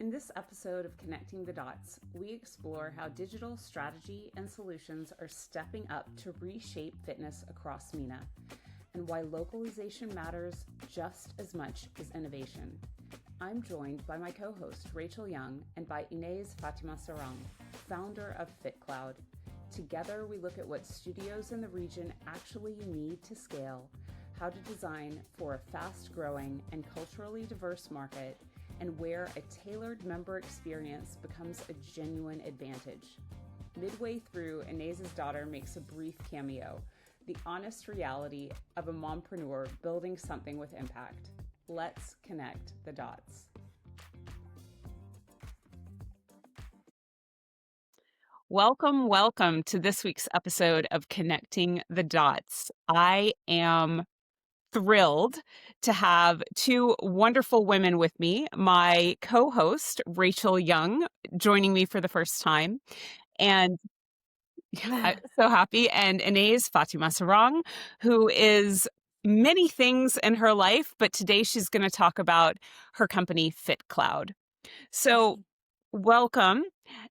In this episode of Connecting the Dots, we explore how digital strategy and solutions are stepping up to reshape fitness across MENA, and why localization matters just as much as innovation. I'm joined by my co-host Rachel Young and by Inaze Fatima Sarang, founder of FitCloud. Together, we look at what studios in the region actually need to scale, how to design for a fast-growing and culturally diverse market, and where a tailored member experience becomes a genuine advantage. Midway through, Inaze's daughter makes a brief cameo, the honest reality of a mompreneur building something with impact. Let's connect the dots. Welcome to this week's episode of Connecting the Dots. I am thrilled to have two wonderful women with me. My co-host, Rachel Young, joining me for the first time. And I'm so happy. And Inaze Fatima Sarang, who is many things in her life, but today she's going to talk about her company, FitCloud. So welcome.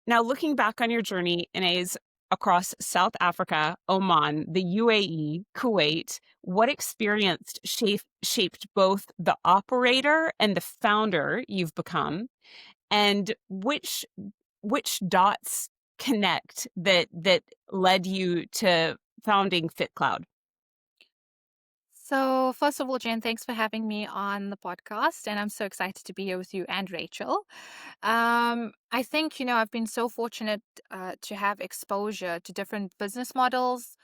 Now, looking back on your journey, Inaze, across South Africa, Oman, the UAE, Kuwait, what experience shaped both the operator and the founder you've become, and which dots connect that led you to founding FitCloud? So, first of all, Jen, thanks for having me on the podcast. And I'm so excited to be here with you and Rachel. I think, I've been so fortunate to have exposure to different business models,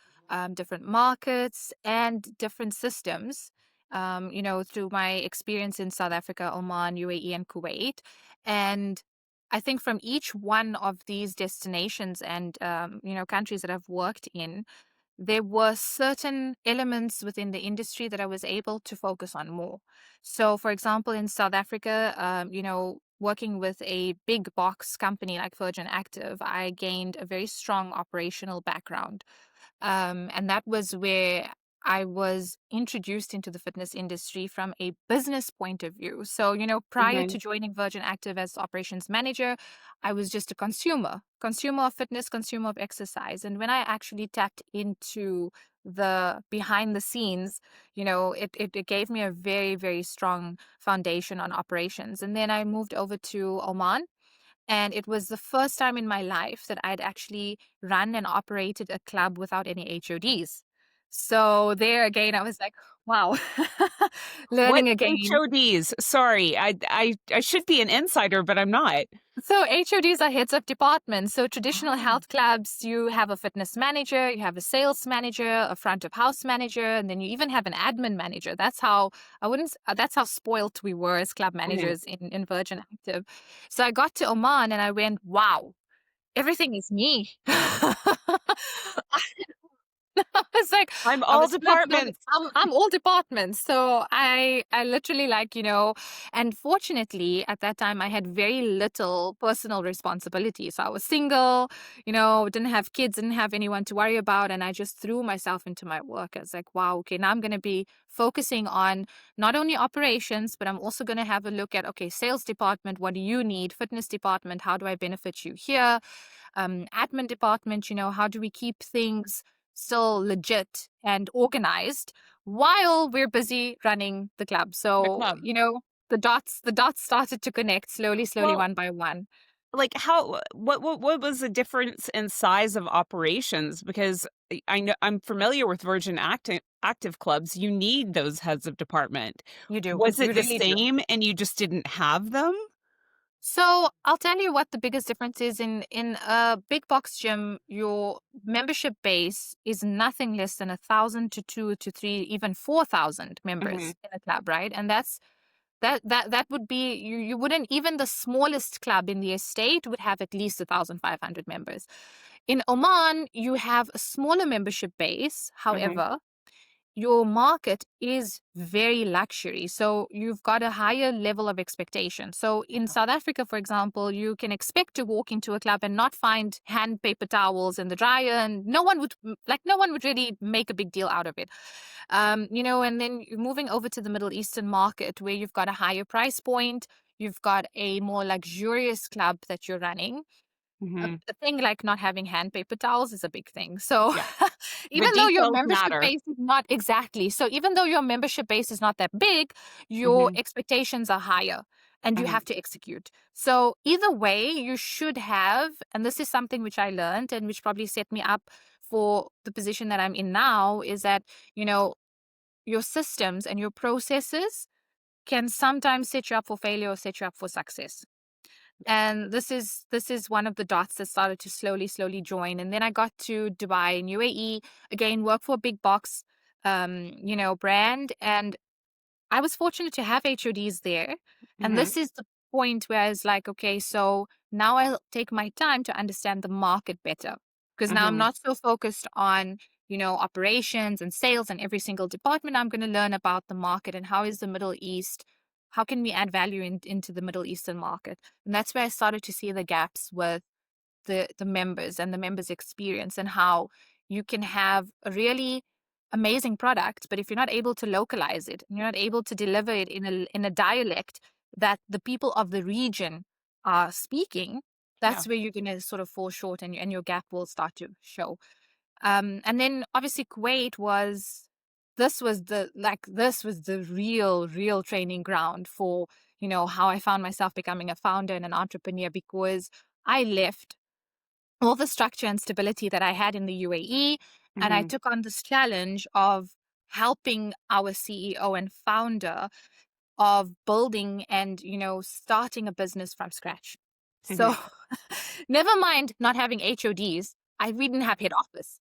different markets, and different systems, through my experience in South Africa, Oman, UAE, and Kuwait. And I think from each one of these destinations and, countries that I've worked in, there were certain elements within the industry that I was able to focus on more. So, for example, in South Africa, working with a big box company like Virgin Active, I gained a very strong operational background. And that was where I was introduced into the fitness industry from a business point of view. So, prior to joining Virgin Active as operations manager, I was just a consumer of fitness, consumer of exercise. And when I actually tapped into the behind the scenes, it gave me a very, very strong foundation on operations. And then I moved over to Oman. And it was the first time in my life that I'd actually run and operated a club without any HODs. So there again, I was like, wow, What learning again. HODs? Sorry, I should be an insider, but I'm not. So HODs are heads of departments. So traditional health clubs, you have a fitness manager, you have a sales manager, a front of house manager, and then you even have an admin manager. That's how that's how spoilt we were as club managers in Virgin Active. So I got to Oman and I went, wow, everything is me. It's like I'm I all was split. departments. I'm all departments. So I literally and fortunately at that time I had very little personal responsibility. So I was single, didn't have kids, didn't have anyone to worry about, and I just threw myself into my work. I was like, wow, okay, now I'm going to be focusing on not only operations, but I'm also going to have a look at, okay, sales department, what do you need? Fitness department, how do I benefit you here? Admin department, how do we keep things still legit and organized while we're busy running the club? So, the dots started to connect slowly, Well, one by one. like what was the difference in size of operations? Because I know I'm familiar with Virgin active clubs. You need those heads of department. You do. Was You it the really do. same and you just didn't have them? So I'll tell you what the biggest difference is in a big box gym. Your membership base is nothing less than 1,000 to 2 to 3, even 4,000 members in a club, right? And that would be you wouldn't, even the smallest club in the estate would have at least 1,500 members. In Oman, you have a smaller membership base. However, your market is very luxury. So you've got a higher level of expectation. So in South Africa, for example, you can expect to walk into a club and not find hand paper towels in the dryer, and no one would really make a big deal out of it. And then you're moving over to the Middle Eastern market where you've got a higher price point. you've got a more luxurious club that you're running. Mhm. A thing like not having hand paper towels is a big thing. So Yeah. The even though your details membership matter. base is not exactly, so even though your membership base is not that big, your Mhm. expectations are higher and you Mhm. have to execute. So either way, you should have, and this is something which I learned and which probably set me up for the position that I'm in now, is that, you know, your systems and your processes can sometimes set you up for failure or set you up for success. And this is one of the dots that started to slowly join. And then I got to Dubai and UAE, again, work for a big box brand. And I was fortunate to have HODs there. And Mhm. this is the point where I was like, okay, so now I'll take my time to understand the market better. Because now I'm Mhm. not so focused on, operations and sales and every single department. I'm going to learn about the market and how is the Middle East, how can we add value into the Middle Eastern market? And that's where I started to see the gaps with the members and the members experience, and how you can have a really amazing product, but if you're not able to localize it, and you're not able to deliver it in a dialect that the people of the region are speaking, Yeah. that's where you're going to sort of fall short, and your gap will start to show. And then obviously Kuwait was, this was the real training ground for, how I found myself becoming a founder and an entrepreneur, because I left all the structure and stability that I had in the UAE. And I Mhm. took on this challenge of helping our CEO and founder of building and, starting a business from scratch. So Mhm. never mind not having HODs, we didn't have head office.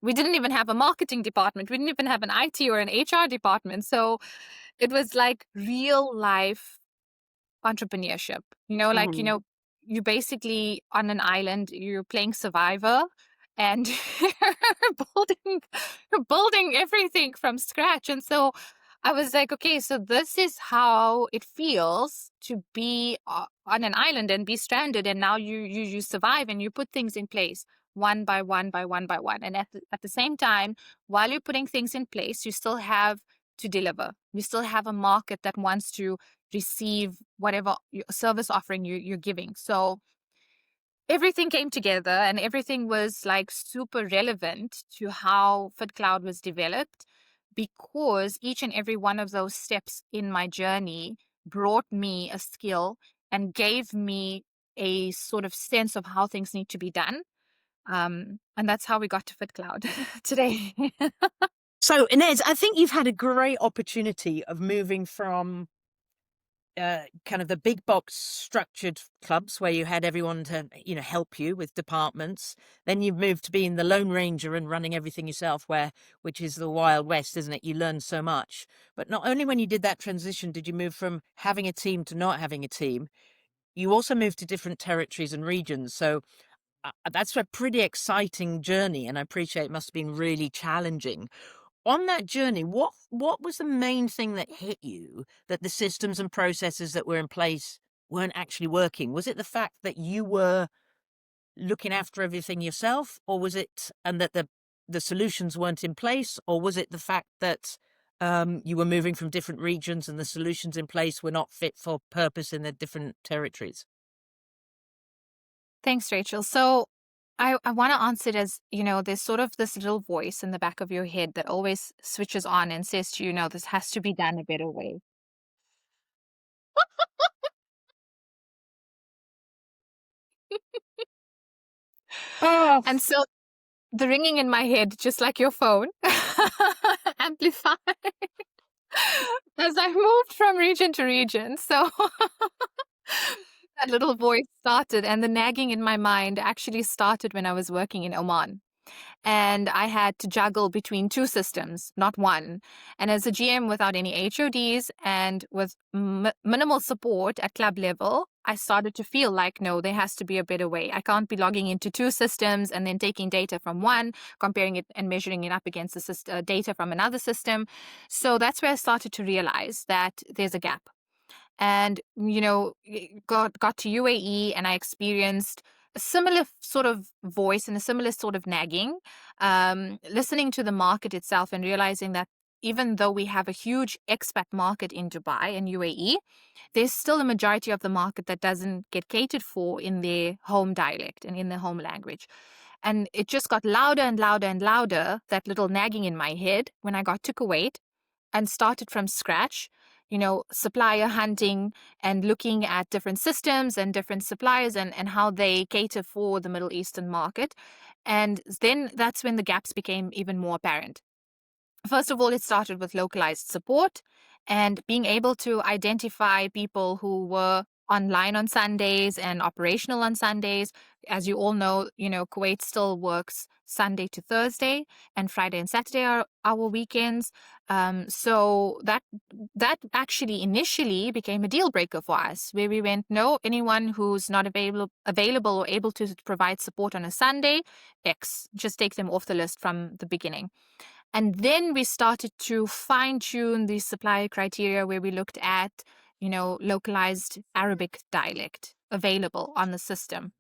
We didn't even have a marketing department. We didn't even have an IT or an HR department. So it was like real life entrepreneurship. Mhm. You basically on an island, you're playing survivor, and you're building everything from scratch. And so I was like, okay, so this is how it feels to be on an island and be stranded. And now you survive and you put things in place one by one by one by one. And at the same time, while you're putting things in place, you still have to deliver. You still have a market that wants to receive whatever service offering you're giving. So everything came together and everything was like super relevant to how FitCloud was developed, because each and every one of those steps in my journey brought me a skill and gave me a sort of sense of how things need to be done. And that's how we got to FitCloud today. So, Inez, I think you've had a great opportunity of moving from kind of the big box structured clubs where you had everyone to, help you with departments. Then you've moved to being the Lone Ranger and running everything yourself, which is the Wild West, isn't it? You learn so much. But not only when you did that transition did you move from having a team to not having a team, you also moved to different territories and regions. So that's a pretty exciting journey, and I appreciate it must have been really challenging. On that journey, what was the main thing that hit you that the systems and processes that were in place weren't actually working? Was it the fact that you were looking after everything yourself, or was it and that the solutions weren't in place, or was it the fact that you were moving from different regions and the solutions in place were not fit for purpose in the different territories? Thanks, Rachel. So I want to answer it as, there's sort of this little voice in the back of your head that always switches on and says to you, no, this has to be done a better way. Oh, And so the ringing in my head, just like your phone, amplified as I moved from region to region. So that little voice started, and the nagging in my mind actually started when I was working in Oman. And I had to juggle between two systems, not one. And as a GM without any HODs and with minimal support at club level, I started to feel like, no, there has to be a better way. I can't be logging into two systems and then taking data from one, comparing it and measuring it up against the data from another system. So that's where I started to realize that there's a gap. And got to UAE, and I experienced a similar sort of voice and a similar sort of nagging, listening to the market itself and realizing that even though we have a huge expat market in Dubai and UAE, there's still a majority of the market that doesn't get catered for in their home dialect and in their home language. And it just got louder and louder and louder, that little nagging in my head, when I got to Kuwait and started from scratch, supplier hunting and looking at different systems and different suppliers and how they cater for the Middle Eastern market. And then that's when the gaps became even more apparent. First of all, it started with localized support and being able to identify people who were online on Sundays and operational on Sundays. As you all know, Kuwait still works Sunday to Thursday, and Friday and Saturday are our weekends. So that actually initially became a deal breaker for us, where we went, no, anyone who's not available or able to provide support on a Sunday, X, just take them off the list from the beginning. And then we started to fine tune the supplier criteria, where we looked at, localized Arabic dialect available on the system.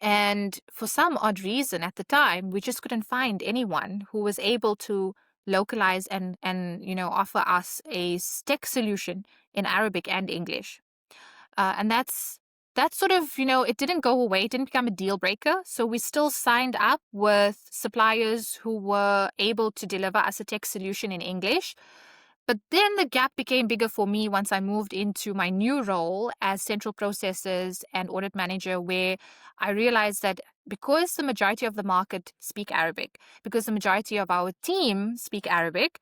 And for some odd reason at the time, we just couldn't find anyone who was able to localize and offer us a tech solution in Arabic and English. And that's sort of, it didn't go away, it didn't become a deal breaker. So we still signed up with suppliers who were able to deliver us a tech solution in English. But then the gap became bigger for me once I moved into my new role as central processes and audit manager, where I realized that because the majority of the market speak Arabic, because the majority of our team speak Arabic,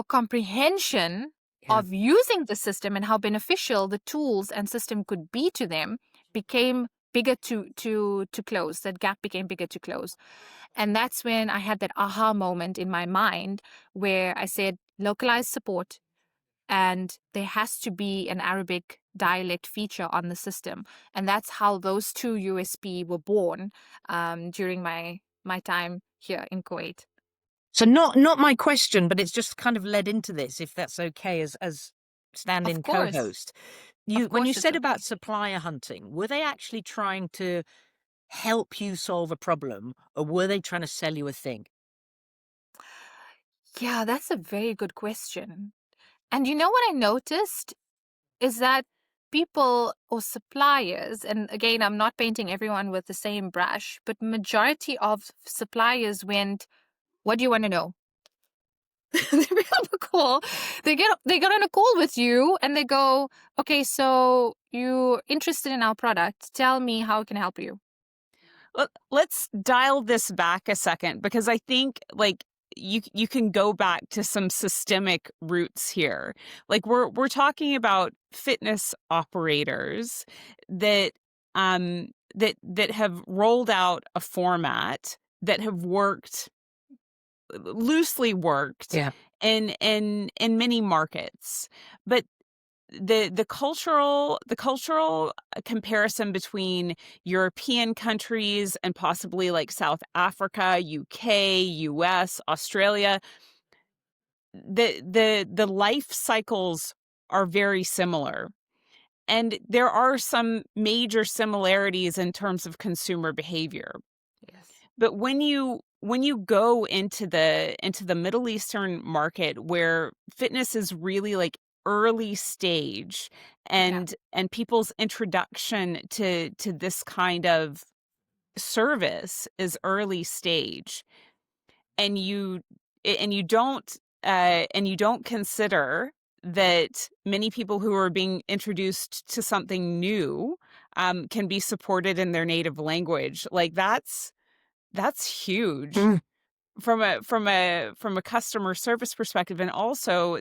comprehension of using the system and how beneficial the tools and system could be to them became bigger to close. That gap became bigger to close. And that's when I had that aha moment in my mind, where I said, localized support, and there has to be an Arabic dialect feature on the system. And that's how those two USP were born during my time here in Kuwait. So not my question, but it's just kind of led into this, if that's okay, as stand-in Of course. co-host. Of When you course it's said about okay. supplier hunting, were they actually trying to help you solve a problem, or were they trying to sell you a thing? Yeah, that's a very good question. And you know what I noticed is that people or suppliers, and again, I'm not painting everyone with the same brush, but majority of suppliers went, what do you want to know? They get on a call. They get on a call with you and they go, okay, so you're interested in our product. Tell me how it can help you. Let's dial this back a second, because I think you can go back to some systemic roots here. Like we're talking about fitness operators that that have rolled out a format that have loosely worked Yeah. in many markets. But the cultural comparison between European countries and possibly like South Africa, UK, US, Australia, the life cycles are very similar. And there are some major similarities in terms of consumer behavior. Yes. But when you go into the Middle Eastern market, where fitness is really like early stage, Yeah. and people's introduction to this kind of service is early stage, and you don't consider that many people who are being introduced to something new can be supported in their native language, like that's huge Mm. from a customer service perspective. And also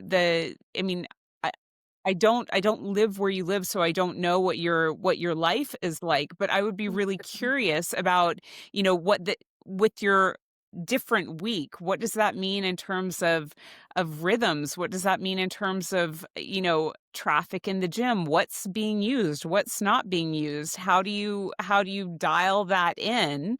I, I don't live where you live, so I don't know what your life is like, but I would be really curious about, with your different week, what does that mean in terms of rhythms? What does that mean in terms of, traffic in the gym? What's being used? What's not being used? How do you dial that in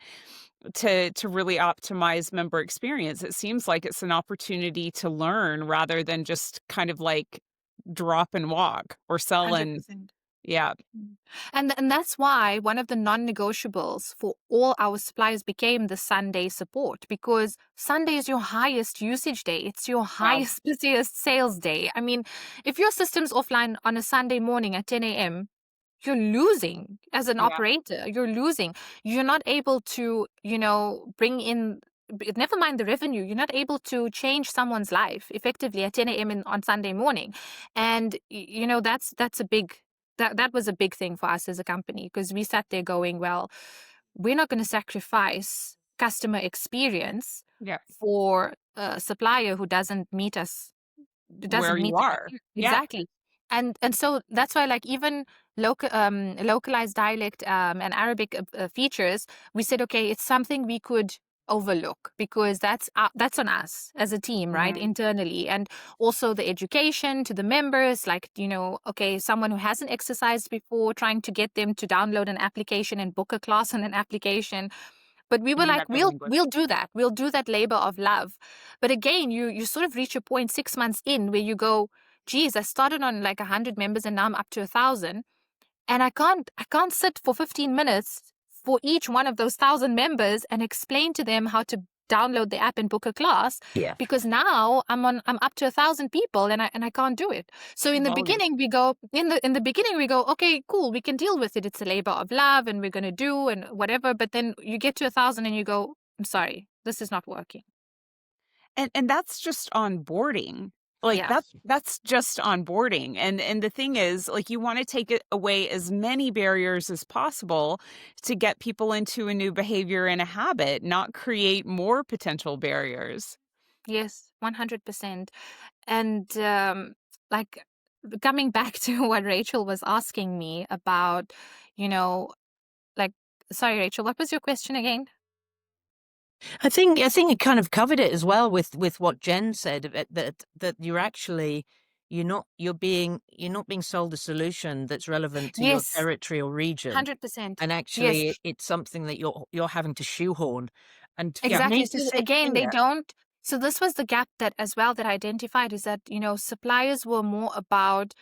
to really optimize member experience? It seems like it's an opportunity to learn rather than just kind of like drop and walk or sell and 100%. Yeah. Mm. And that's why one of the non-negotiables for all our suppliers became the Sunday support, because Sunday is your highest usage day. It's your Wow. highest, busiest sales day. I mean, if your system's offline on a Sunday morning at 10 a.m., you're losing as an Yeah. operator. You're losing. You're not able to, bring in, never mind the revenue, you're not able to change someone's life effectively at 10 a.m. On Sunday morning. And, that's a big, that was a big thing for us as a company, because we sat there going, well, we're not going to sacrifice customer experience Yeah. for a supplier who doesn't meet us, Where doesn't you meet the are. criteria. Yeah. Exactly. And so that's why, like, even localized dialect and Arabic features, we said, okay, it's something we could overlook, because that's on us as a team, right, Mhm. internally. And also the education to the members, like, okay, someone who hasn't exercised before, trying to get them to download an application and book a class on an application. But we were You like, have the we'll language. we'll do that. We'll do that labor of love. But again, you sort of reach a point 6 months in where you go, geez, I started on like 100 members and now I'm up to 1,000. And I can't sit for 15 minutes for each one of those 1,000 members and explain to them how to download the app and book a class, Yeah. because now I'm up to 1,000 people and I can't do it. So in the Volume. beginning we go, okay, cool, we can deal with it. It's a labor of love and we're gonna do and whatever. But then you get to 1,000 and you go, I'm sorry, this is not working. And that's just onboarding. Like, Yeah. that's just onboarding, and the thing is, like, you wanna take it away as many barriers as possible to get people into a new behavior and a habit, not create more potential barriers. Yes, 100%. And like, coming back to what Rachel was asking me about, you know, like, sorry, Rachel, what was your question again? I think it kind of covered it as well with what Jen said that you're actually you're not being sold a solution that's relevant to your Yes, territory or region, 100%. and Yes, actually it's something that you're having to shoehorn. And for Yeah. exactly. me to So sit again, they here, don't. So this was the gap that as well that I identified, is that, suppliers were more about,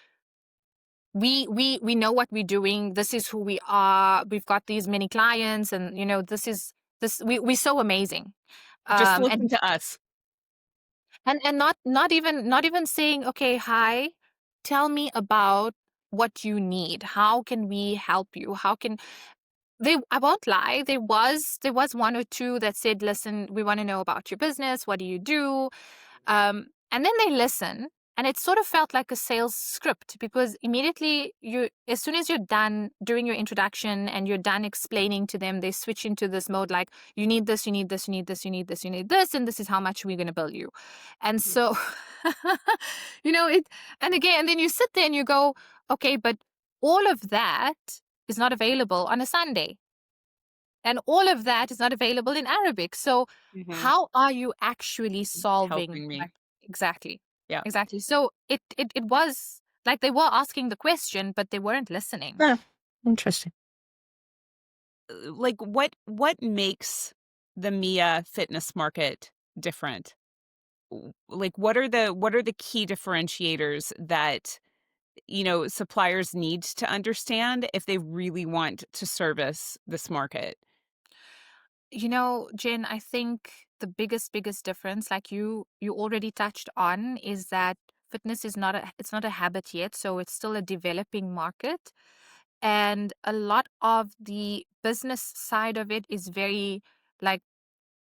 we know what we're doing. This is who we are. We've got these many clients, and we're so amazing. Just And listen to us. not even saying, okay, hi, tell me about what you need. How can we help you? How can they I won't lie, there was one or two that said, listen, we want to know about your business. What do you do? And then they listen, and it sort of felt like a sales script, because immediately, as soon as you're done doing your introduction and you're done explaining to them, they switch into this mode like, you need this, you need this, you need this, you need this, you need this, and this is how much we're going to bill you. And Mhm. so, it, and again, and then you sit there and you go, okay, but all of that is not available on a Sunday. And all of that is not available in Arabic. So Mhm. how are you actually solving Helping me. that? Exactly. Yeah. Exactly. So it was like they were asking the question, but they weren't listening. oh, interesting. Like, what makes the Mia fitness market different? Like, what are the key differentiators that, suppliers need to understand if they really want to service this market? Jen, I think the biggest difference, like you already touched on, is that fitness is not a habit yet, so it's still a developing market. And a lot of the business side of it is very, like,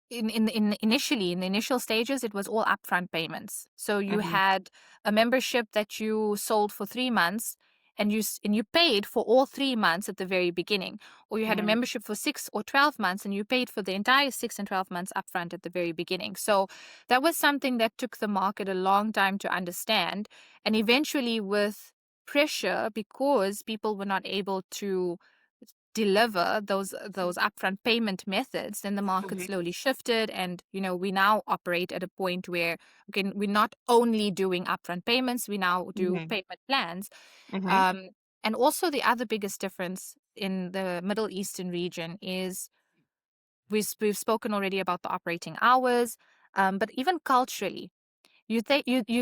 in the initial stages, it was all upfront payments. So you Mhm. had a membership that you sold for 3 months, and you paid for all 3 months at the very beginning, or you had a Mhm. membership for 6 or 12 months, and you paid for the entire 6 and 12 months upfront at the very beginning. So that was something that took the market a long time to understand, and eventually, with pressure, because people were not able to deliver those upfront payment methods, then the market Mhm. slowly shifted, and we now operate at a point where, again, we're not only doing upfront payments, we now do Mhm. payment plans. Mhm. um, and also, the other biggest difference in the Middle Eastern region is, we've spoken already about the operating hours, but even culturally, you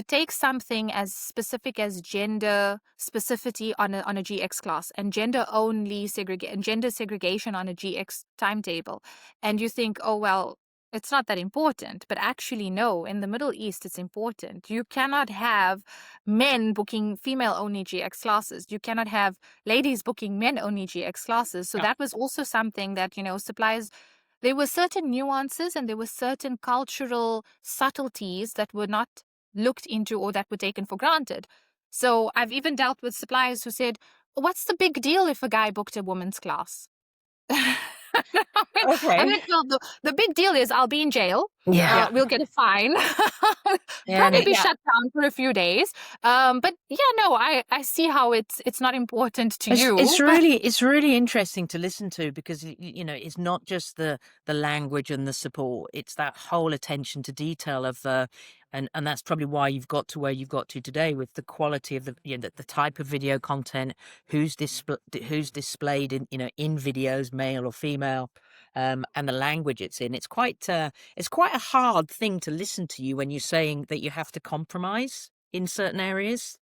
take something as specific as gender specificity on a GX class, and gender segregation on a GX timetable, and you think, oh well, it's not that important. But actually, no, in the Middle East, it's important. You cannot have men booking female only GX classes. You cannot have ladies booking men only GX classes. So Yeah. that was also something that, suppliers, there were certain nuances and there were certain cultural subtleties that were not looked into or that were taken for granted. So I've even dealt with suppliers who said, what's the big deal if a guy booked a woman's class? I Okay. mean, well, the big deal is I'll be in jail. Yeah. We'll get a fine. Yeah, Probably be Yeah. shut down for a few days. But yeah, no, I see how it's not important to you. It's really interesting to listen to, because it's not just the language and the support. It's that whole attention to detail of and that's probably why you've got to where you've got to today, with the quality of the type of video content, who's displayed in videos, male or female, and the language it's in. It's quite a hard thing to listen to you when you're saying that you have to compromise in certain areas.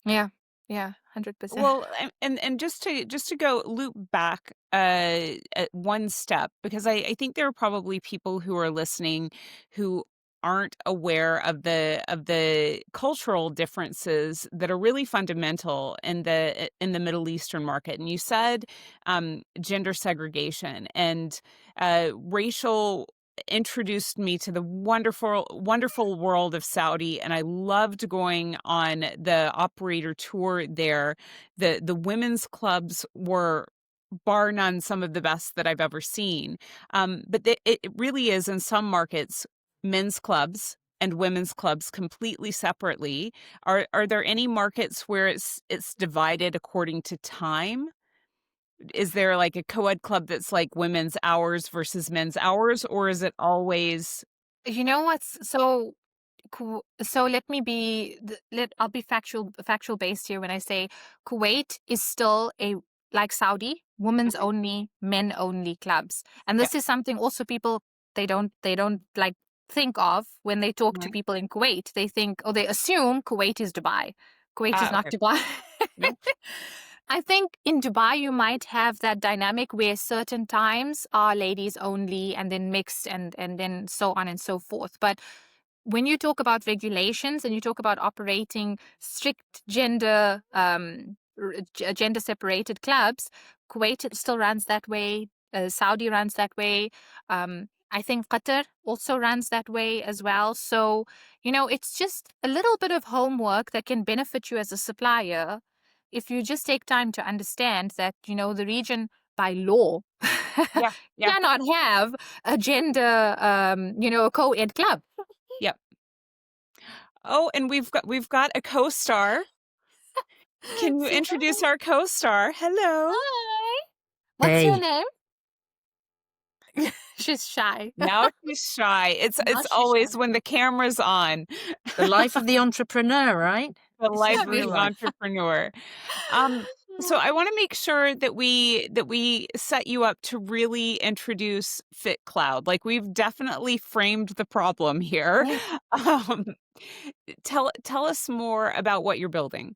Yeah, 100%. Well, and just to go loop back at one step, because I think there are probably people who are listening who aren't aware of the cultural differences that are really fundamental in the Middle Eastern market. And you said gender segregation, and racial introduced me to the wonderful world of Saudi, and I loved going on the operator tour there. The women's clubs were bar none some of the best that I've ever seen. But it really is, in some markets, men's clubs and women's clubs completely separately. Are there any markets where it's divided according to time? Is there like a co-ed club that's like women's hours versus men's hours, or is it always You know what's so cool? So I'll be factual based here when I say Kuwait is still like Saudi, women's only, men only clubs. And yeah, this is something also people they don't like think of when they talk to right? people in Kuwait. They think, or they assume Kuwait is Dubai. Kuwait is not Okay. Dubai. Nope. I think in Dubai you might have that dynamic where certain times are ladies only and then mixed and then so on and so forth. But when you talk about regulations and you talk about operating strict gender separated clubs, Kuwait still runs that way. Saudi runs that way. I think Qatar also runs that way as well. So, it's just a little bit of homework that can benefit you as a supplier if you just take time to understand that, the region by law Yeah, yeah, cannot have a gender, co-ed club. yep. Oh, and we've got a co-star. Can you Say introduce hi. our co-star? Hello. Hi. What's your Hey. name? She's shy. Now she's shy. It's Now it's she's always shy. when the camera's on. The life of the entrepreneur, right? The This life is of the real life. entrepreneur. So I want to make sure that we set you up to really introduce FitCloud. Like, we've definitely framed the problem here. Um, tell us more about what you're building.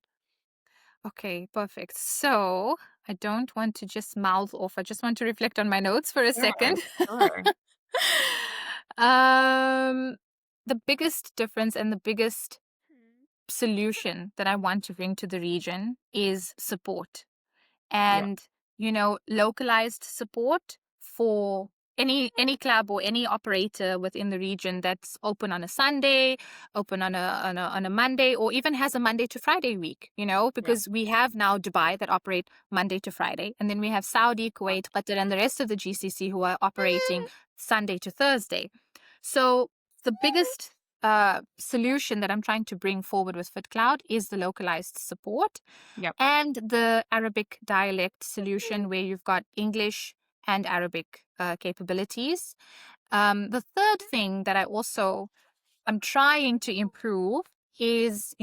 Okay, perfect. So I don't want to just mouth off. I just want to reflect on my notes for a Sure, second. sure. um, the biggest difference and the biggest solution that I want to bring to the region is support. Yeah, And localized support for any club or any operator within the region that's open on a Sunday, open on a Monday, or even has a Monday to Friday week, yeah. because we have now Dubai that operate Monday to Friday, and then we have Saudi, Kuwait, Qatar, and the rest of the GCC who are operating Sunday to Thursday. So the biggest solution that I'm trying to bring forward with FitCloud is the localized support Yep. and the Arabic dialect solution, where you've got English and Arabic capabilities. The third thing that I'm trying to improve is,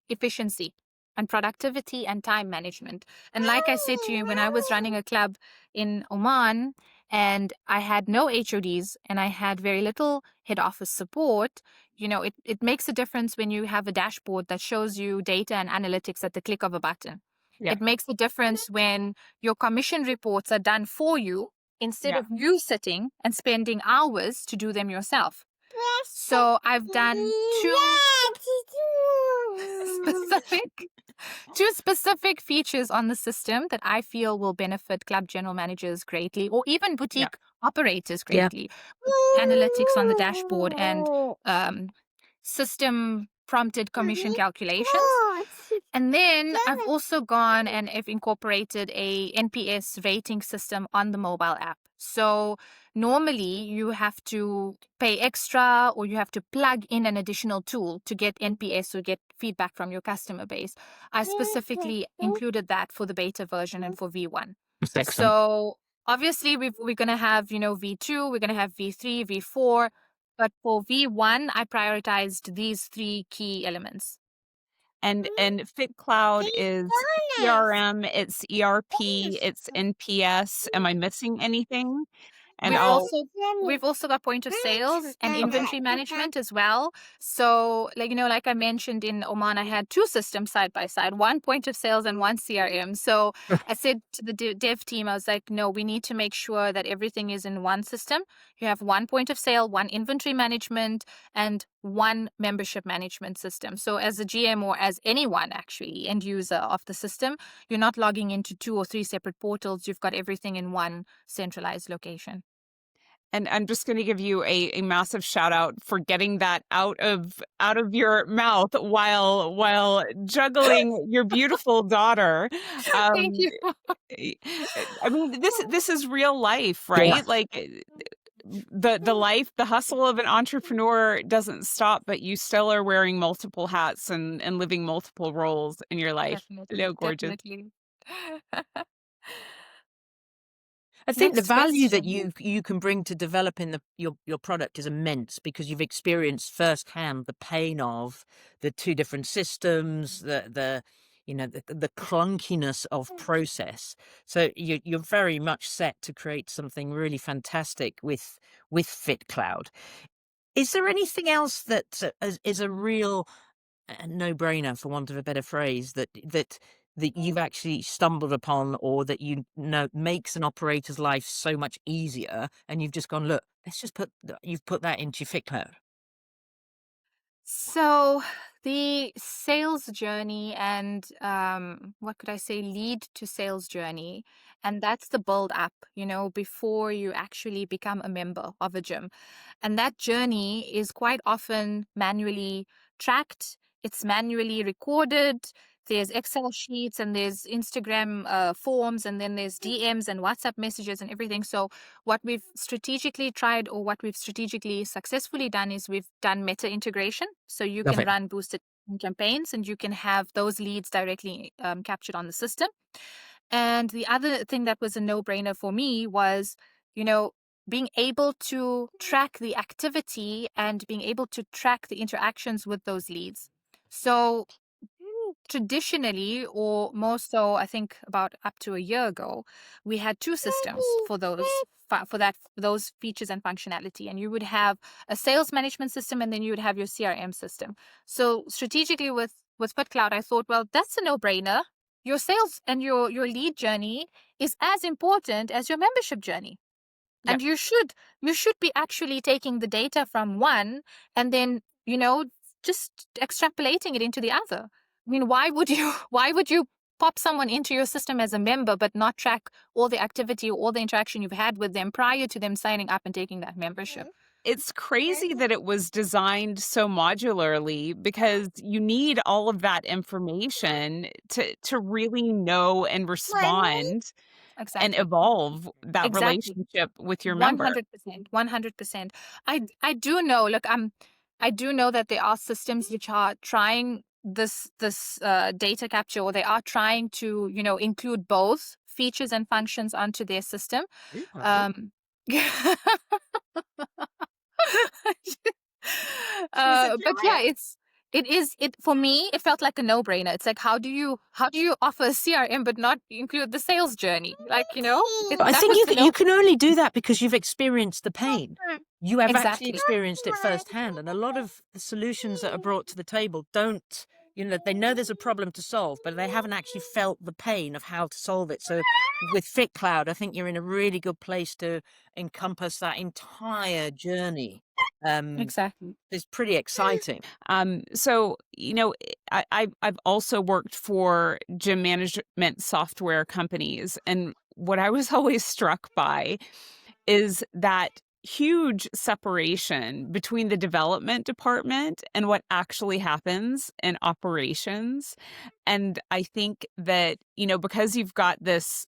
efficiency and productivity and time management. And like I said to you, when I was running a club in Oman and I had no HODs and I had very little head office support, it makes a difference when you have a dashboard that shows you data and analytics at the click of a button. Yeah. It makes a difference when your commission reports are done for you instead Yeah. of you sitting and spending hours to do them yourself. So I've done two specific features on the system that I feel will benefit club general managers greatly, or even boutique operators greatly. Analytics on the dashboard and system prompted commission calculations. And then I've also gone and I've incorporated a NPS rating system on the mobile app. So normally you have to pay extra or you have to plug in an additional tool to get NPS or get feedback from your customer base. I specifically included that for the beta version and for V1. Excellent. So obviously we're going to have, V2, we're going to have V3, V4. But for V1, I prioritized these 3 key elements. And FitCloud is CRM, it's ERP, it's NPS. Am I missing anything? And We've also got point of sales and inventory management as well. So, like I mentioned in Oman, I had 2 systems side by side, one point of sales and one CRM. So I said to the dev team, I was like, no, we need to make sure that everything is in one system. You have one point of sale, one inventory management, and one membership management system. So as a GM or as anyone actually, end user of the system, you're not logging into 2 or 3 separate portals. You've got everything in one centralized location. And I'm just going to give you a massive shout out for getting that out of your mouth while juggling your beautiful daughter. Thank you. I mean, this is real life, right? Yeah. Like the hustle of an entrepreneur doesn't stop, but you still are wearing multiple hats and living multiple roles in your life. Hello, gorgeous. Definitely. I think Next the value that question. you can bring to developing your product is immense because you've experienced firsthand the pain of the 2 different systems, the clunkiness of process. So you're very much set to create something really fantastic with FitCloud. Is there anything else that is a real no-brainer, for want of a better phrase, that you've actually stumbled upon, or that makes an operator's life so much easier, and you've just gone, look, let's just you've put that into FitCloud? So the sales journey and what could I say, lead to sales journey, and that's the build up, before you actually become a member of a gym. And that journey is quite often manually tracked, it's manually recorded. There's Excel sheets and there's Instagram forms, and then there's DMs and WhatsApp messages and everything. So what we've strategically tried, or what we've strategically successfully done, is we've done meta integration. So you Love can it. run boosted campaigns and you can have those leads directly captured on the system. And the other thing that was a no-brainer for me was, being able to track the activity and being able to track the interactions with those leads. So traditionally, or more so, I think about up to a year ago, we had 2 systems for those features and functionality. And you would have a sales management system, and then you would have your CRM system. So strategically with FitCloud, I thought, well, that's a no-brainer. Your sales and your lead journey is as important as your membership journey. And you should be actually taking the data from one and then, just extrapolating it into the other. I mean, why would you pop someone into your system as a member but not track all the activity or all the interaction you've had with them prior to them signing up and taking that membership? It's crazy that it was designed so modularly, because you need all of that information to really know and respond and Exactly. evolve that Exactly. relationship with your member. 100%. 100%. I do know, look, I do know that there are systems which are trying this data capture, or they are trying to, include both features and functions onto their system. But yeah, it for me, it felt like a no-brainer. It's like, how do you offer a CRM but not include the sales journey? Like, But I think you can only do that because you've experienced the pain. You have actually Exactly. experienced it firsthand, and a lot of the solutions that are brought to the table don't, they know there's a problem to solve, but they haven't actually felt the pain of how to solve it. So with FitCloud, I think you're in a really good place to encompass that entire journey. Exactly. It's pretty exciting. So I've also worked for gym management software companies, and what I was always struck by is that huge separation between the development department and what actually happens in operations. And I think that, because you've got this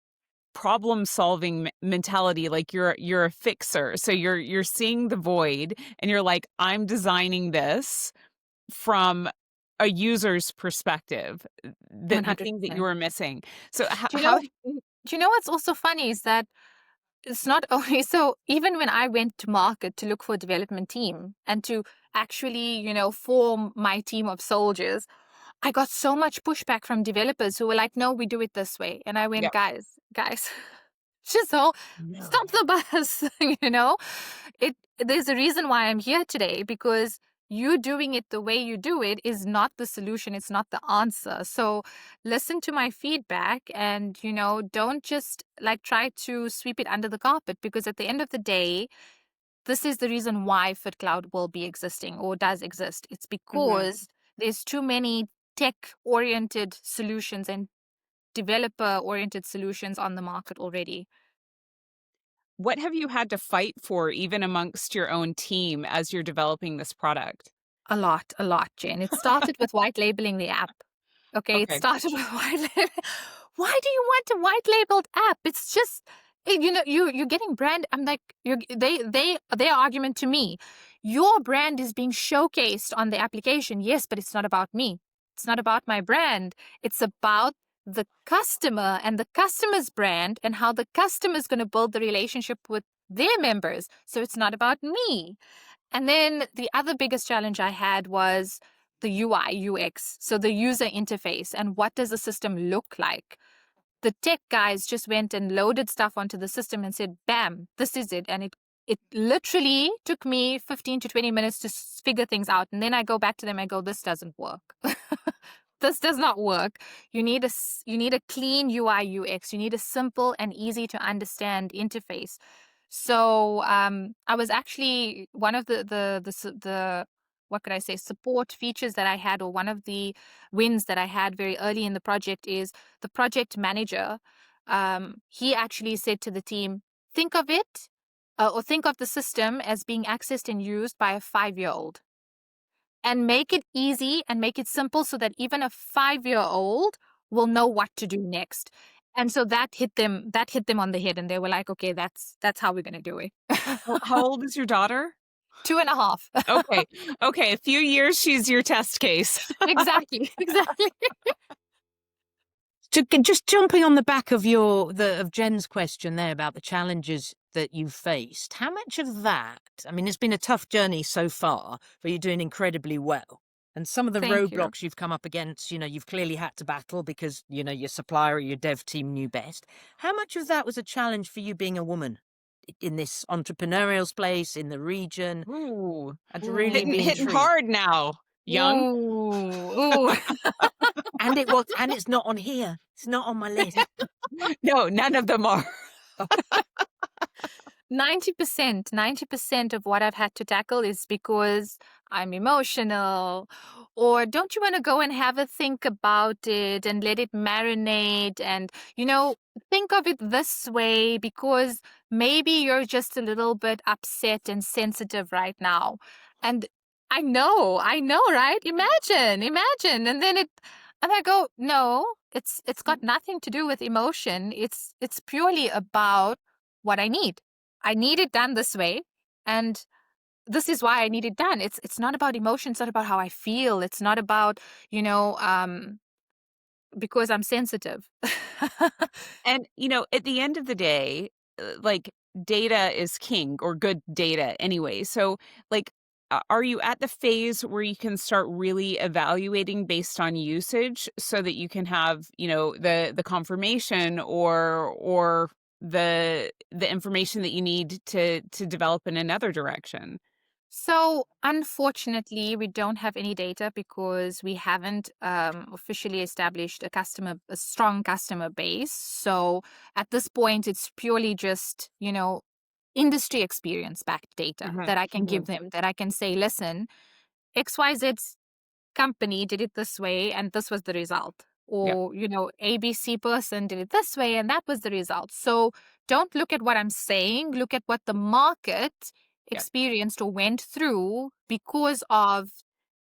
problem solving mentality, like you're a fixer, so you're seeing the void and you're like, I'm designing this from a user's perspective, the thing that you 100%. were missing. So Do you how know do you know what's also funny is that it's not only so even when I went to market to look for a development team and to actually, form my team of soldiers, I got so much pushback from developers who were like, no, we do it this way. And I went, yeah. guys, just all stop No. the bus, there's a reason why I'm here today, because you doing it the way you do it is not the solution. It's not the answer. So listen to my feedback and, don't just like try to sweep it under the carpet, because at the end of the day, this is the reason why FitCloud will be existing or does exist. It's Mhm. because there's too many tech-oriented solutions and developer-oriented solutions on the market already. What have you had to fight for even amongst your own team as you're developing this product? A lot, Jen. It started with white labeling the app. Okay, it Okay. started with white label. Why do you want a white labeled app? It's just you're getting brand. I'm like their argument to me. Your brand is being showcased on the application. Yes, but it's not about me. It's not about my brand. It's about the customer and the customer's brand and how the customer is going to build the relationship with their members. So it's not about me. And then the other biggest challenge I had was the UI, UX, so the user interface and what does the system look like. The tech guys just went and loaded stuff onto the system and said, bam, this is it. And it literally took me 15 to 20 minutes to figure things out. And then I go back to them, I go, this doesn't work. This does not work. You need a clean UI, UX. You need a simple and easy to understand interface. So I was actually one of the what could I say, support features that I had, or one of the wins that I had very early in the project is the project manager. He actually said to the team, think of it or think of the system as being accessed and used by a 5-year-old, and make it easy and make it simple so that even a 5-year-old will know what to do next. And so that hit them on the head, and they were like, okay, that's how we're going to do it. How old is your daughter? 2.5. Okay. Okay, a few years, she's your test case. Exactly. Just jumping on the back of of Jen's question there about the challenges that you've faced, how much of that, I mean, it's been a tough journey so far, but you're doing incredibly well. And some of the Thank you. roadblocks you've come up against, you've clearly had to battle because, your supplier or your dev team knew best. How much of that was a challenge for you being a woman in this entrepreneurial space, in the region? Ooh. I'd really Ooh. be Hitting intrigued. hard now, young. Ooh. And it's not on here. It's not on my list. No, none of them are. 90% of what I've had to tackle is because I'm emotional, or don't you want to go and have a think about it and let it marinate, and think of it this way, because maybe you're just a little bit upset and sensitive right now. And I know, right? Imagine. And I go, no, it's got nothing to do with emotion. It's purely about what I need. I need it done this way, and this is why I need it done. It's not about emotion. It's not about how I feel. It's not about because I'm sensitive. And, at the end of the day, like, data is king, or good data anyway. So, like, are you at the phase where you can start really evaluating based on usage so that you can have, the confirmation or the information that you need to develop in another direction? So, unfortunately, we don't have any data because we haven't officially established a strong customer base. So, at this point, it's purely just, industry experience backed data Mhm, that I can give mhm. them, that I can say, listen, XYZ company did it this way and this was the result, Yep. or ABC person did it this way and that was the result. So don't look at what I'm saying, look at what the market Yep. experienced or went through because of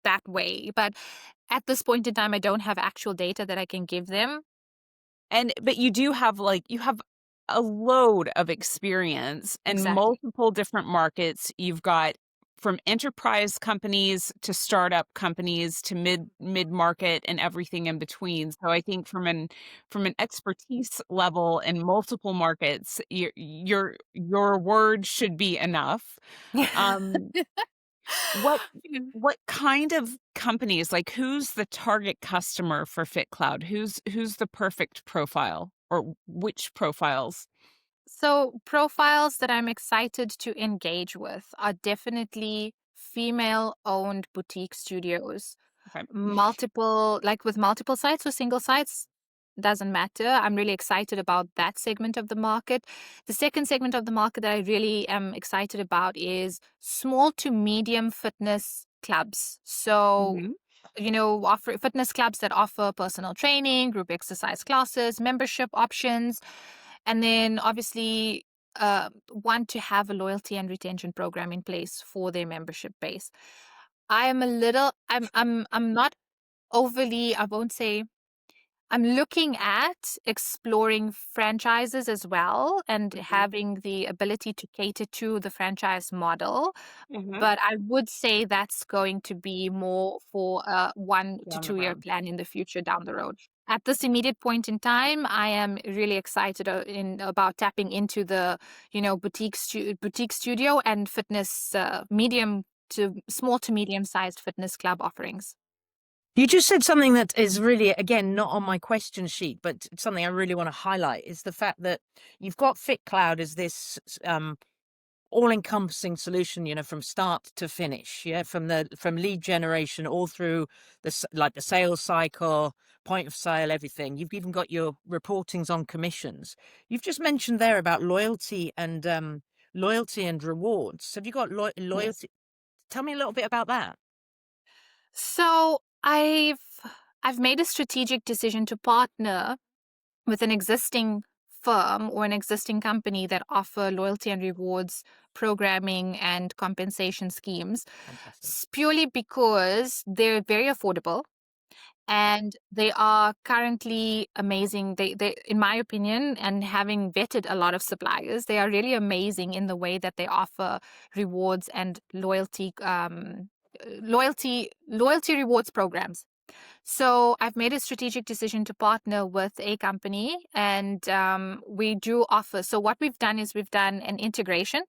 that way. But at this point in time, I don't have actual data that I can give them. But you do have, like, you have a load of experience in Exactly. multiple different markets. You've got from enterprise companies to startup companies to mid-market and everything in between. So I think from an expertise level in multiple markets, your word should be enough. Um, what what kind of companies, like, who's the target customer for FitCloud? Who's the perfect profile, or which profiles? So, profiles that I'm excited to engage with are definitely female owned boutique studios. Okay. With multiple sites or single sites, doesn't matter. I'm really excited about that segment of the market. The second segment of the market that I really am excited about is small to medium fitness clubs. So, Mhm. offer fitness clubs that offer personal training, group exercise classes, membership options, and then obviously want to have a loyalty and retention program in place for their membership base. I'm not overly, I won't say, I'm looking at exploring franchises as well and Mhm. having the ability to cater to the franchise model. Mhm. But I would say that's going to be more for a 1 to Down the 2 year road. plan in the future down the road. At this immediate point in time, I am really excited about tapping into the, boutique studio and fitness, medium to small to medium sized fitness club offerings. You just said something that is really, again, not on my question sheet, but something I really want to highlight is the fact that you've got FitCloud as this all-encompassing solution, from start to finish, yeah, from lead generation all through the sales cycle, point of sale, everything. You've even got your reportings on commissions. You've just mentioned there about loyalty and rewards. Have you got Yes. loyalty? Tell me a little bit about that. So I've made a strategic decision to partner with an existing firm or an existing company that offer loyalty and rewards programming and compensation schemes, Fantastic. purely because they're very affordable and they are currently amazing. They in my opinion, and having vetted a lot of suppliers, they are really amazing in the way that they offer rewards and loyalty rewards programs. So I've made a strategic decision to partner with a company, and we do offer. So what we've done is we've done an integration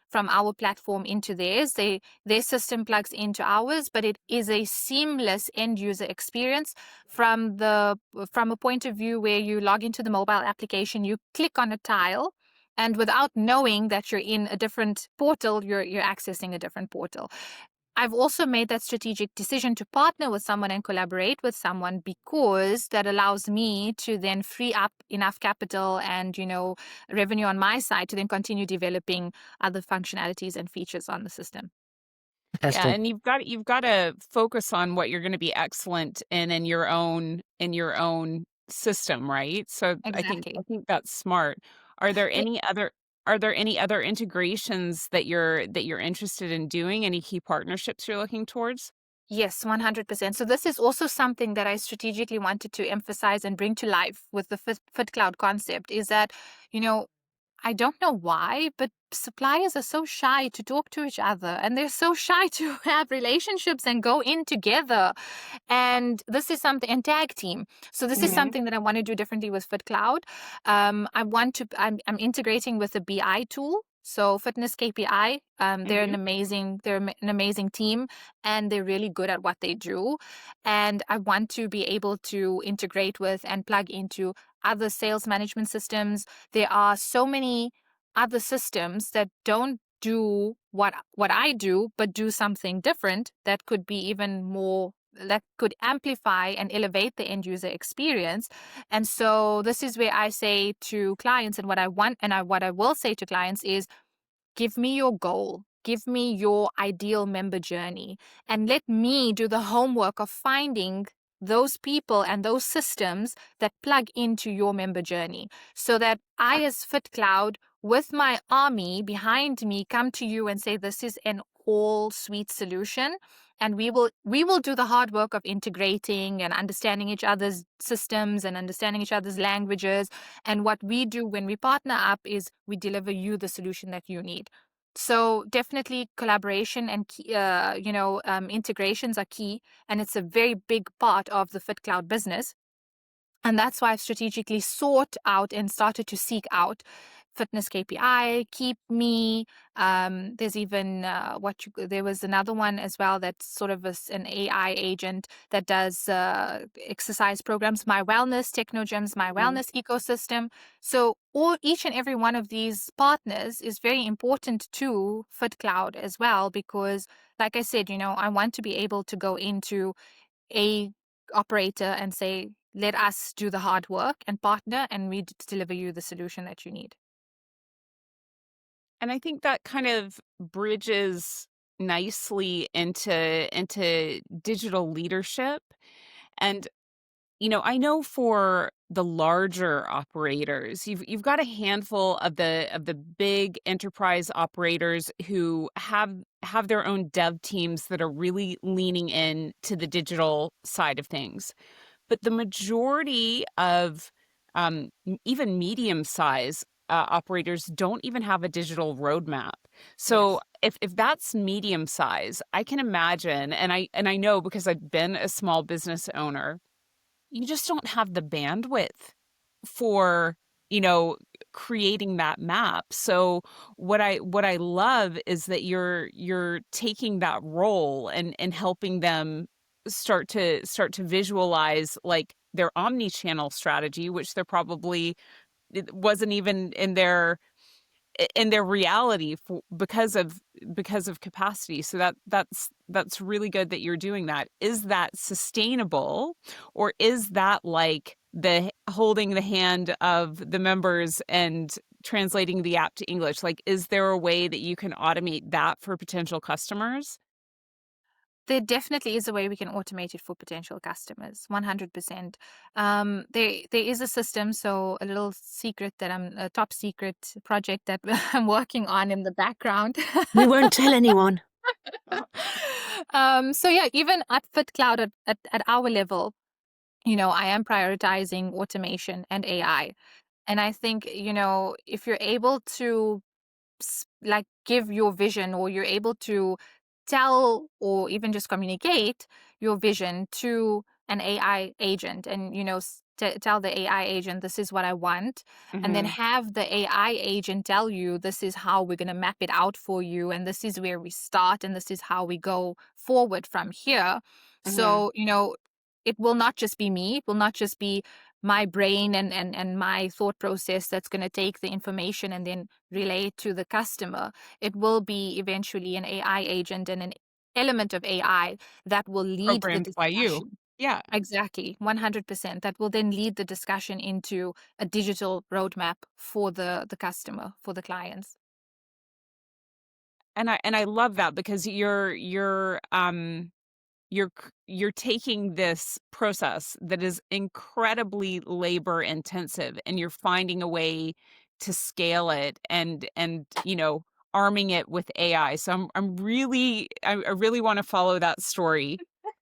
from our platform into theirs. Their system plugs into ours, but it is a seamless end user experience from a point of view where you log into the mobile application, you click on a tile. And without knowing that you're in a different portal, you're accessing a different portal. I've also made that strategic decision to partner with someone and collaborate with someone because that allows me to then free up enough capital and, revenue on my side to then continue developing other functionalities and features on the system. Yeah, Fantastic. and you've gotta focus on what you're gonna be excellent in your own system, right? So I think I Exactly. think that's smart. Are there It, any other are there any other integrations that you're interested in doing? Any key partnerships you're looking towards? yes, 100%. So this is also something that I strategically wanted to emphasize and bring to life with the FitCloud concept is that, you know, I don't know why, but suppliers are so shy to talk to each other and they're so shy to have relationships and go in together. And this is something, and tag team. So this is Mhm. something that I want to do differently with FitCloud. I'm integrating with a BI tool. So Fitness KPI, they're Mhm. an amazing team, and they're really good at what they do. And I want to be able to integrate with and plug into other sales management systems. There are so many other systems that don't do what I do, but do something different that could be even more, that could amplify and elevate the end user experience. And so this is where I say to clients, and what I want, and what I will say to clients is, give me your goal. Give me your ideal member journey, and let me do the homework of finding those people and those systems that plug into your member journey, so that I, as FitCloud, with my army behind me, come to you and say, this is an all suite solution. And we will do the hard work of integrating and understanding each other's systems and understanding each other's languages. And what we do when we partner up is we deliver you the solution that you need. So definitely collaboration and integrations are key, and it's a very big part of the FitCloud business. And that's why I've strategically sought out and started to seek out Fitness KPI, Keep Me. There's even there was another one as well that's sort of an AI agent that does exercise programs, My Wellness, Techno Gyms, My Mhm. Wellness ecosystem. So each and every one of these partners is very important to FitCloud as well, because like I said, I want to be able to go into a operator and say, let us do the hard work and partner, and we deliver you the solution that you need. And I think that kind of bridges nicely into digital leadership. And I know for the larger operators, you've got a handful of the big enterprise operators who have their own dev teams that are really leaning in to the digital side of things. But the majority of even medium size operators don't even have a digital roadmap. So Yes. if that's medium size, I can imagine, and I know because I've been a small business owner, you just don't have the bandwidth for, you know, creating that map. So what I love is that you're taking that role and helping them start to visualize like their omni-channel strategy, which they're probably it wasn't even in their reality because of capacity. So that's really good that you're doing that. Is that sustainable, or is that like the holding the hand of the members and translating the app to English? Like, is there a way that you can automate that for potential customers? There definitely is a way we can automate it for potential customers, 100%. There is a system, so a little secret that a top secret project that I'm working on in the background. We won't tell anyone. So yeah, even at FitCloud at our level, I am prioritizing automation and AI. And I think, if you're able to like give your vision, or you're able to tell or even just communicate your vision to an AI agent, and tell the AI agent, this is what I want, and then Hmm. have the AI agent tell you, this is how we're going to map it out for you, and this is where we start, and this is how we go forward from here. Hmm. So it will not just be me, it will not just be my brain and my thought process that's going to take the information and then relay it to the customer. It will be eventually an AI agent and an element of AI that will lead the Programmed by you. discussion. Yeah. Exactly, 100%. That will then lead the discussion into a digital roadmap for the customer, for the clients. And I love that because you're taking this process that is incredibly labor intensive, and you're finding a way to scale it and arming it with AI. So I really want to follow that story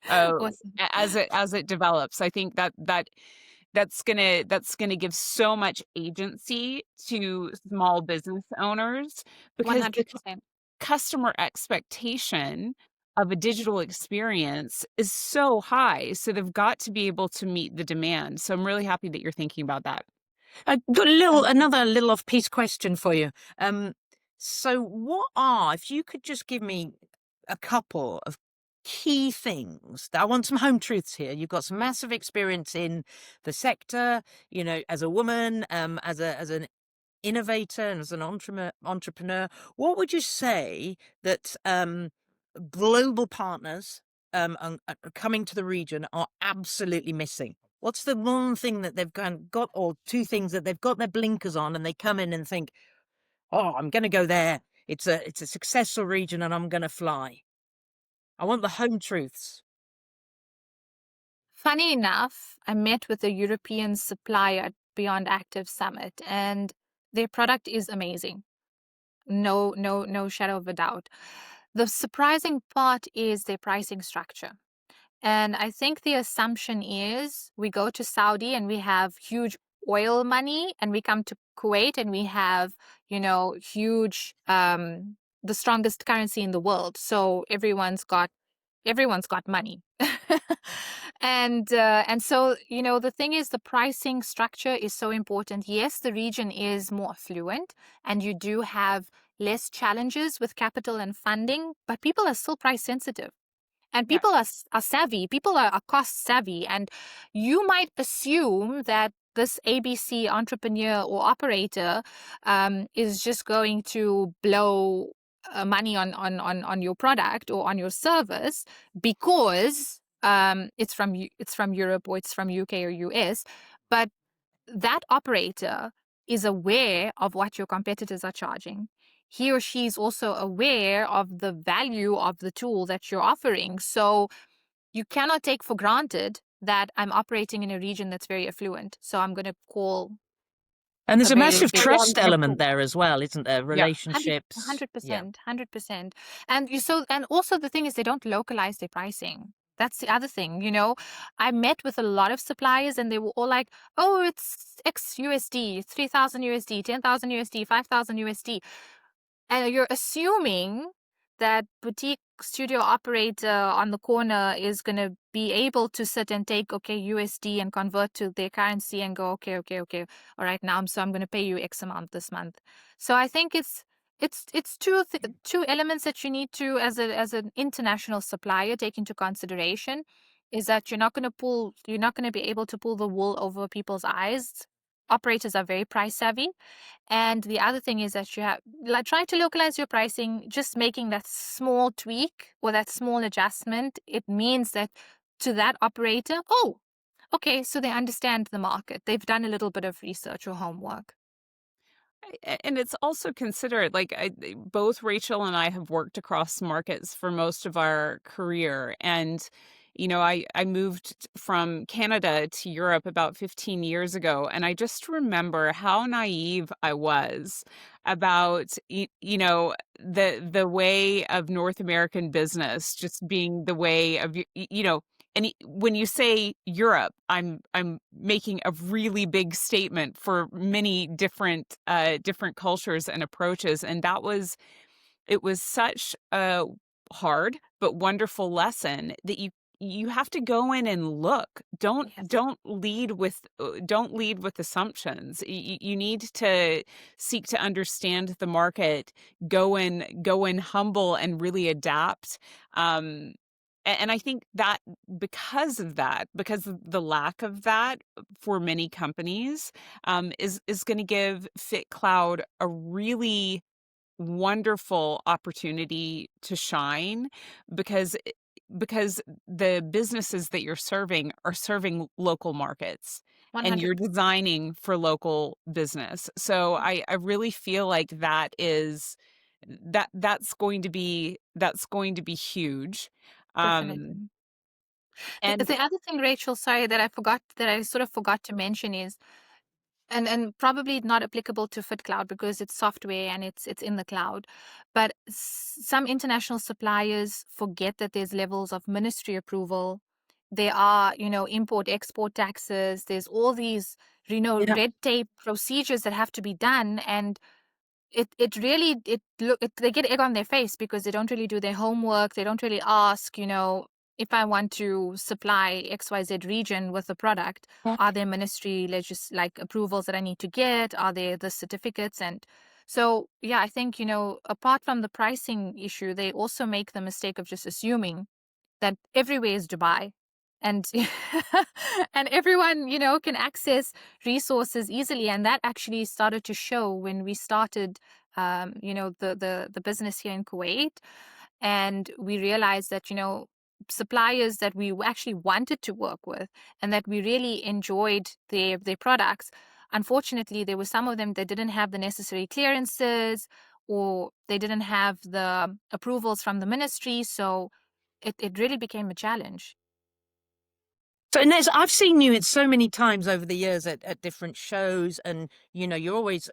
uh Awesome. as it develops. I think that's gonna give so much agency to small business owners because the 100%. customer expectation of a digital experience is so high, so they've got to be able to meet the demand. So I'm really happy that you're thinking about that. I've got Thank you. another little off-piece question for you. So, if you could just give me a couple of key things, I want some home truths here. You've got some massive experience in the sector, as a woman, as an innovator and as an entrepreneur. What would you say that global partners are coming to the region are absolutely missing? What's the one thing that they've got, or two things that they've got their blinkers on, and they come in and think, "Oh, I'm going to go there. It's a successful region, and I'm going to fly." I want the home truths. Funny enough, I met with a European supplier at Beyond Active Summit, and their product is amazing. No shadow of a doubt. The surprising part is their pricing structure. And I think the assumption is we go to Saudi and we have huge oil money, and we come to Kuwait and we have, huge, the strongest currency in the world. So everyone's got money. And so, the thing is, the pricing structure is so important. Yes, the region is more affluent and you do have less challenges with capital and funding, but people are still price sensitive. And Yeah. people are savvy, people are cost savvy. And you might assume that this ABC entrepreneur or operator is just going to blow money on your product or on your service because it's from Europe or it's from UK or US. But that operator is aware of what your competitors are charging. He or she is also aware of the value of the tool that you're offering. So you cannot take for granted that I'm operating in a region that's very affluent. So I'm going to call And there's a a very massive big trust element there as well, isn't there? Yeah. Relationships. Yeah. 100%, 100%. And also the thing is they don't localize their pricing. That's the other thing, I met with a lot of suppliers and they were all like, "Oh, it's X USD, 3,000 USD, 10,000 USD, 5,000 USD." And you're assuming that boutique studio operator on the corner is going to be able to sit and take, okay, USD and convert to their currency and go, okay, okay, okay. All right, now I'm going to pay you X amount this month. So I think it's two elements that you need to, as an international supplier, take into consideration, is that you're not going to be able to pull the wool over people's eyes. Operators are very price savvy. And the other thing is that you have try to localize your pricing. Just making that small tweak or that small adjustment, it means that to that operator, oh, okay, so they understand the market. They've done a little bit of research or homework. And it's also considered like both Rachel and I have worked across markets for most of our career. And, I moved from Canada to Europe about 15 years ago. And I just remember how naive I was about, the way of North American business just being the way of, when you say Europe, I'm making a really big statement for many different cultures and approaches, and it was such a hard but wonderful lesson that you have to go in and look. Yes, Don't lead with assumptions. You need to seek to understand the market. Go in humble and really adapt. And I think that because of the lack of that for many companies, is going to give FitCloud a really wonderful opportunity to shine because because the businesses that you're serving are serving local markets and you're 100%. designing for local business. So I really feel like that's going to be huge. Um, Definitely. and The other thing, Rachel, sorry, that I sort of forgot to mention is, and probably not applicable to FitCloud because it's software and it's in the cloud. But some international suppliers forget that there's levels of ministry approval. There are, import export taxes. There's all these, Yeah. red tape procedures that have to be done, and it really they get egg on their face because they don't really do their homework. They don't really ask. if I want to supply XYZ region with a product, are there ministry like approvals that I need to get? Are there the certificates? And so, yeah, I think, apart from the pricing issue, they also make the mistake of just assuming that everywhere is Dubai. And and everyone, can access resources easily. And that actually started to show when we started, the business here in Kuwait. And we realized that, suppliers that we actually wanted to work with and that we really enjoyed their products. Unfortunately, there were some of them that didn't have the necessary clearances, or they didn't have the approvals from the ministry. So it really became a challenge. So Inez, I've seen you so many times over the years at different shows, and you're always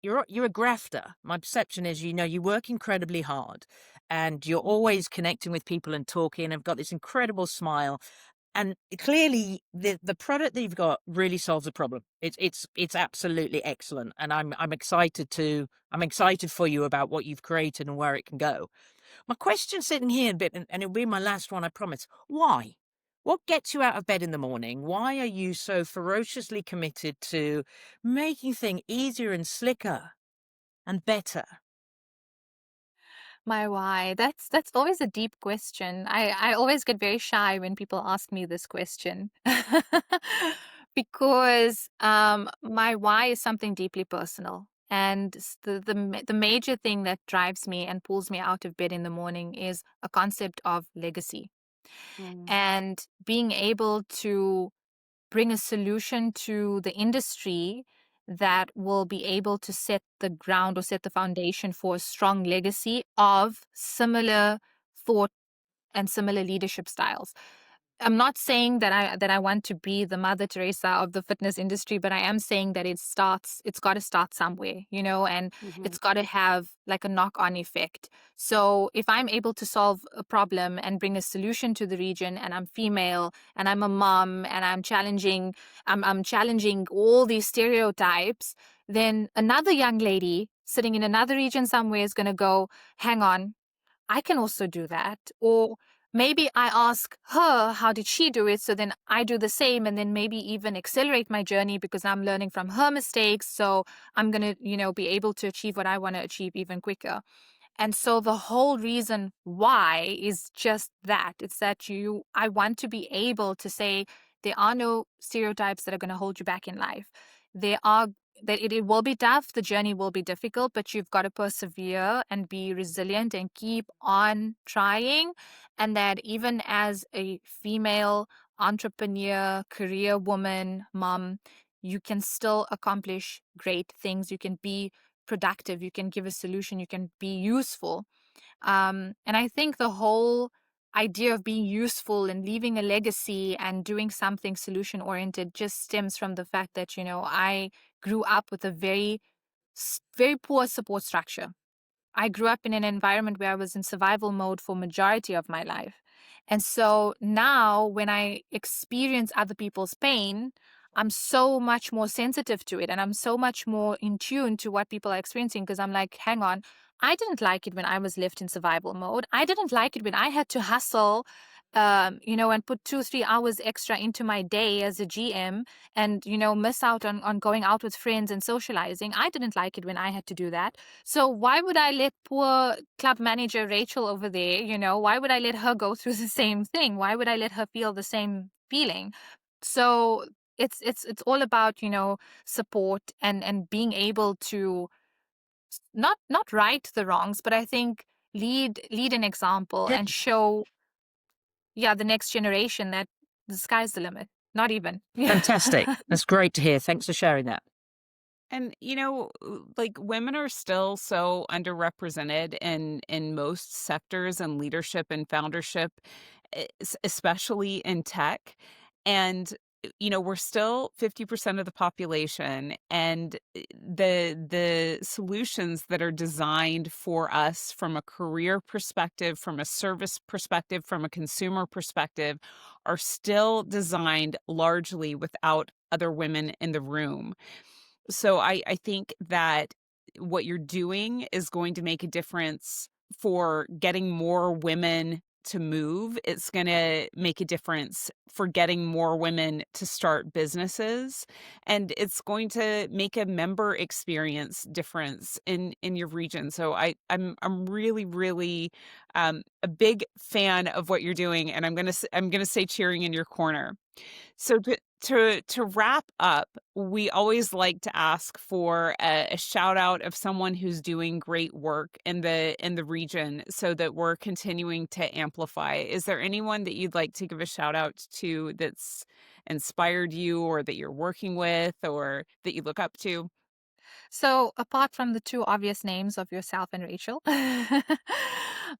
you're a grafter. My perception is, you work incredibly hard, and you're always connecting with people and talking. I've got this incredible smile, and clearly the product that you've got really solves a problem. It's absolutely excellent, and I'm excited for you about what you've created and where it can go. My question sitting here a bit, and it'll be my last one, I promise. Why? What gets you out of bed in the morning? Why are you so ferociously committed to making things easier and slicker and better? My why? That's always a deep question. I always get very shy when people ask me this question. Because my why is something deeply personal. And the major thing that drives me and pulls me out of bed in the morning is a concept of legacy, Mm. and being able to bring a solution to the industry that will be able to set the ground or set the foundation for a strong legacy of similar thought and similar leadership styles. I'm not saying that I want to be the Mother Teresa of the fitness industry, but I am saying that it's got to start somewhere, and Mhm. it's got to have like a knock-on effect. So if I'm able to solve a problem and bring a solution to the region, and I'm female and I'm a mom and I'm challenging all these stereotypes, then another young lady sitting in another region somewhere is going to go, hang on, I can also do that. Or maybe I ask her, how did she do it? So then I do the same, and then maybe even accelerate my journey because I'm learning from her mistakes. So I'm going to, be able to achieve what I want to achieve even quicker. And so the whole reason why is just that. It's that I want to be able to say there are no stereotypes that are going to hold you back in life. There are that it will be tough, the journey will be difficult, but you've got to persevere and be resilient and keep on trying. And that even as a female entrepreneur, career woman, mom, you can still accomplish great things. You can be productive, you can give a solution, you can be useful. And I think the whole idea of being useful and leaving a legacy and doing something solution oriented just stems from the fact that, I grew up with a very poor support structure. I grew up in an environment where I was in survival mode for majority of my life. And so now when I experience other people's pain, I'm so much more sensitive to it, and I'm so much more in tune to what people are experiencing, because I'm like, hang on, I didn't like it when I was left in survival mode. I didn't like it when I had to hustle, and put 2-3 hours extra into my day as a GM, and, miss out on going out with friends and socializing. I didn't like it when I had to do that. So why would I let poor club manager Rachel over there, why would I let her go through the same thing? Why would I let her feel the same feeling? So it's all about, support and being able to not right the wrongs, but I think lead an example Yeah, and show, yeah, the next generation that the sky's the limit. Not even. Yeah. fantastic. That's great to hear. Thanks for sharing that. And like women are still so underrepresented in most sectors and leadership and foundership, especially in tech. And we're still 50% of the population, and the solutions that are designed for us from a career perspective, from a service perspective, from a consumer perspective, are still designed largely without other women in the room. So I think that what you're doing is going to make a difference for getting more women to move. It's going to make a difference for getting more women to start businesses, and it's going to make a member experience difference in your region. So I'm really, really a big fan of what you're doing, and I'm gonna say cheering in your corner. So to wrap up, we always like to ask for a shout out of someone who's doing great work in the region, so that we're continuing to amplify. Is there anyone that you'd like to give a shout out to that's inspired you, or that you're working with, or that you look up to? So, apart from the two obvious names of yourself and Rachel,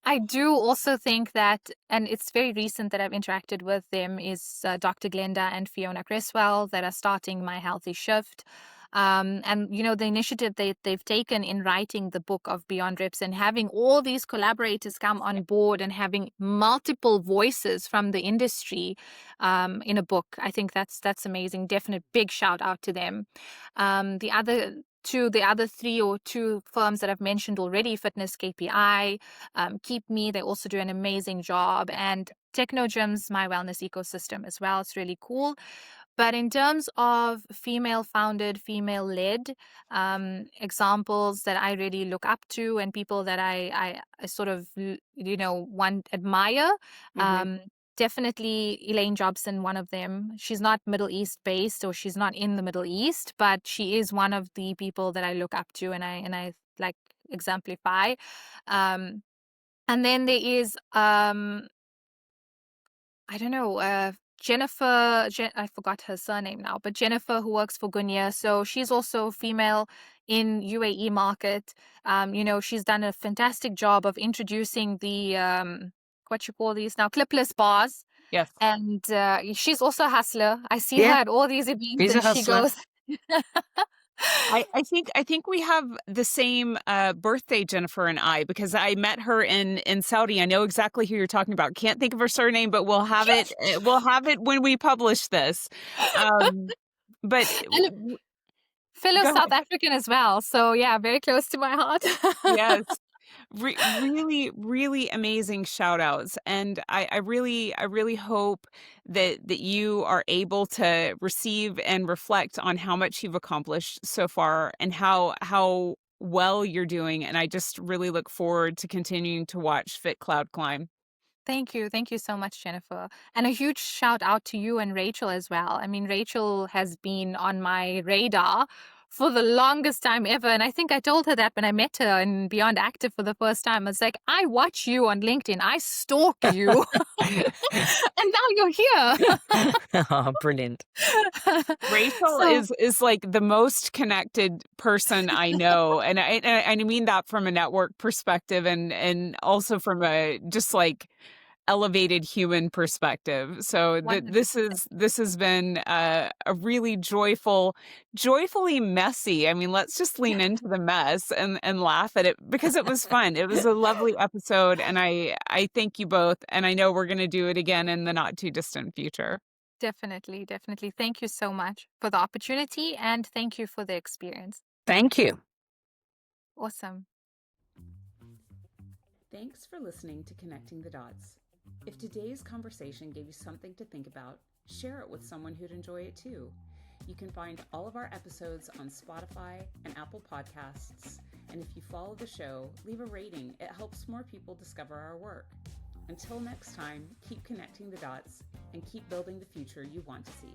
I do also think that, and it's very recent that I've interacted with them, is Dr. Glenda and Fiona Cresswell that are starting My Healthy Shift. And the initiative they've taken in writing the book of Beyond Reps and having all these collaborators come on board and having multiple voices from the industry in a book. I think that's amazing. Definite big shout out to them. The other three or two firms that I've mentioned already, Fitness KPI, Keep Me, they also do an amazing job, and Techno Gyms, my wellness ecosystem as well. It's really cool. But in terms of female founded, female led examples that I really look up to, and people that I sort of, admire, Hmm. definitely Elaine Jobson, one of them. She's not Middle East based, or she's not in the Middle East, but she is one of the people that I look up to, and I like exemplify. Um, and then there is I don't know, I forgot her surname now, but Jennifer, who works for Gunya. So she's also female in UAE market. She's done a fantastic job of introducing the, what you call these now, clipless bars. Yes. And she's also a hustler. I see her Yeah, at all these events, she's a and she hustler. goes, I think we have the same birthday, Jennifer and I, because I met her in Saudi. I know exactly who you're talking about. Can't think of her surname, but we'll have it. We'll have it when we publish this. Um, but and a fellow go South ahead. African as well. So yeah, very close to my heart. Yes. Really, really amazing shout outs. And I really hope that you are able to receive and reflect on how much you've accomplished so far, and how well you're doing. And I just really look forward to continuing to watch FitCloud climb. Thank you. Thank you so much, Jennifer. And a huge shout out to you and Rachel as well. I mean, Rachel has been on my radar for the longest time ever. And I think I told her that when I met her in Beyond Active for the first time. I was like, I watch you on LinkedIn, I stalk you. And now you're here. Oh, brilliant. Rachel So is like the most connected person I know, and I mean that from a network perspective, and also from a just like elevated human perspective. So this has been a really joyfully messy. I mean, let's just lean into the mess and laugh at it, because it was fun. It was a lovely episode, and I thank you both, and I know we're going to do it again in the not too distant future. definitely, definitely. Thank you so much for the opportunity, and thank you for the experience. Thank you. Awesome. Thanks for listening to Connecting the Dots. If today's conversation gave you something to think about, share it with someone who'd enjoy it too. You can find all of our episodes on Spotify and Apple Podcasts. And if you follow the show, leave a rating. It helps more people discover our work. Until next time, keep connecting the dots and keep building the future you want to see.